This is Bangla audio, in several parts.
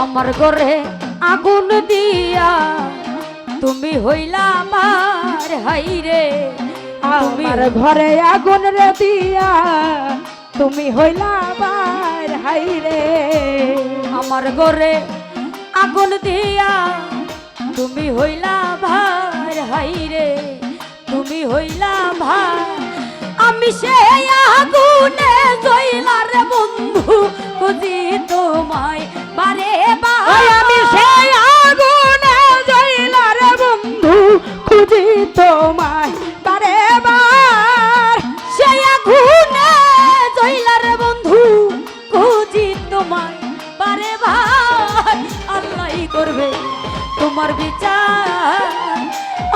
আমার ঘরে আগুন দিয়া তুমি হইলা আমার হাইরে, আমার ঘরে আগুন রে দিয়া তুমি হইলা আমার হাইরে। আমার ঘরে আগুন দিয়া তুমি হইলা ভার হাইরে, তুমি হইলা ভার। আমি সেই আগুনে জইলার বন্ধু খুঁজি তোমায় বারে বার। আমি সেই আগুনে জইলার বন্ধু খুঁজি তোমায় বারে বার। সেই আগুনে জইলার বন্ধু খুঁজি তোমায় বারে বার। আল্লাহই করবে তোমার বিচার,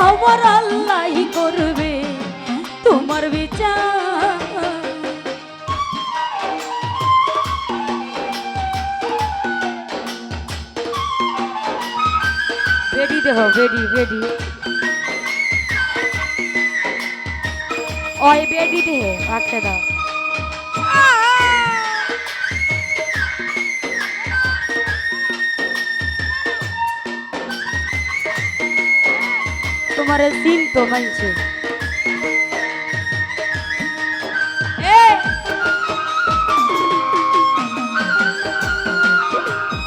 আমার আল্লাহই করবে তোমার বিচার। বেডি দেহ বেডি বেডি ওই বেডি দেহ রাখতে দাও। তোমার সিন তো মানছে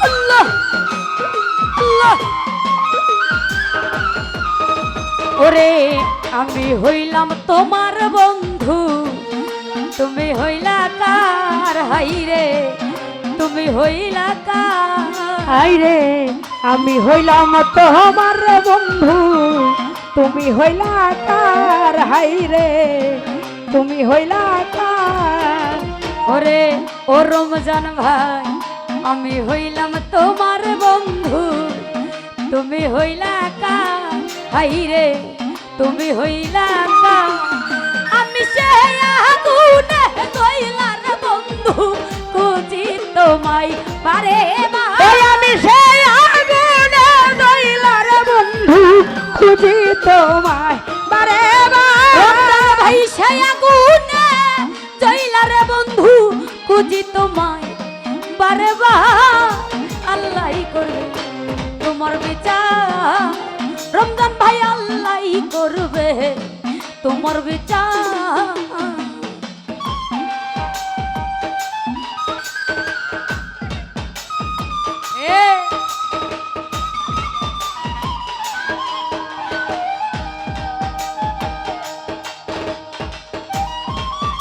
আল্লাহ আল্লাহ। ওরে আমি হইলাম তোমার বন্ধু, তুমি হইলা কার হাইরে, তুমি হইলা কার হাইরে। আমি হইলাম তোমার বন্ধু, তুমি হইলা কার হাইরে, তুমি হইলা কার। ওরে ও রমজান ভাই আমি হইলাম তোমার বন্ধু, তুমি হইলা কার হাইরে, তুমি হইলা কার। আমি সেই আগুনে জইলার বন্ধু খুঁজি তোমায় বারে বার। আমি সেই আগুনে জইলার বন্ধু খুঁজি তোমায় বারে বার। ভাই সেই আগুনে জইলার বন্ধু খুঁজি তোমায় বারে বার। আল্লাহই করবে তোমার বিচার, রমজান ভাই আল্লাহই করবে তোমার বিচার।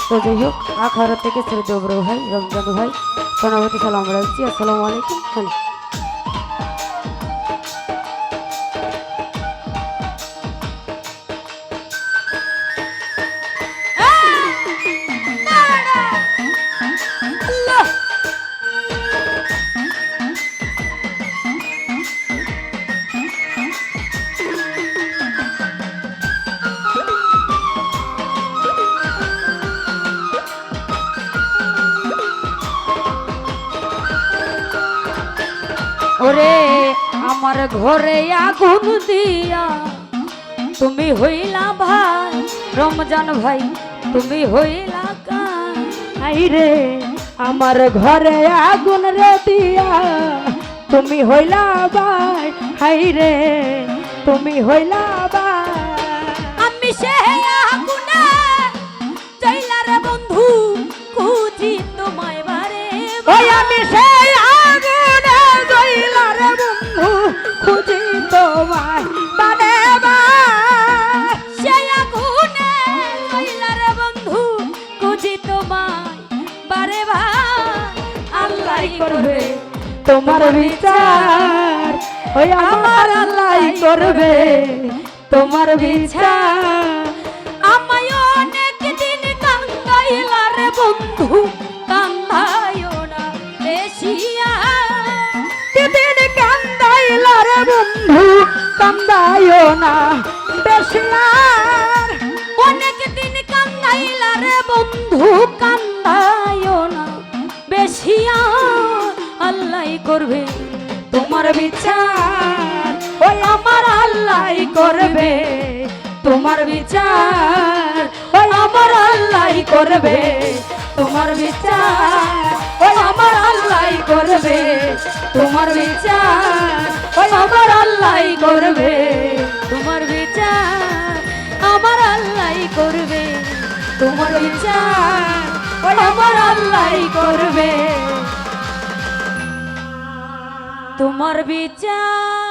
তো যাই হোক আখাড়া থেকে শ্রদ্ধেয় বড় ভাই রমজান ভাই প্রণামতি সালাম রাখছি। আসসালামু আলাইকুম। ওরে আমার ঘরে আগুন দিয়া তুমি হইলা ভাই রমজান ভাই, তুমি হইলা কার হাইরে। আমার ঘরে আগুন রে দিয়া তুমি হইলা ভাই হাইরে, তুমি হইলা ভাই। আমি সেই আগুনে জইলার বন্ধু খুঁজি তোমায় বারে ওই আমি সেই আগুনে জইলার বন্ধু খুঁজি তোমায় বারে বার। সেই আগুনে জইলার বন্ধু খুঁজি তোমায় বারে বার। আল্লাহই করবে তোমার বিচার, ওই আমার আল্লাহই করবে তোমার বিচার। আমায় অনেক দিন কান্দাইলা রে বন্ধু, কান্দাইও না বেশিয়া। দিন কান্দাইলা রে বন্ধু, কান্দাইও না বেশি আর। অনেক দিন কান্দাইলা রে বন্ধু, কান্দাইও না বেশিয়া। আল্লাহই করবে তোমার বিচার, ওই আমার আল্লাহই করবে তোমার বিচার, ওই আমার আল্লাহই করবে তোমার বিচার। ওই আমার আল্লাহ করবে তোমার বিচার, ওই আমার আল্লাহ করবে তোমার বিচার আমার আল্লাহ করবে, তোমার বিচার, ওই আমার আল্লাহ করবে তোমার বিচার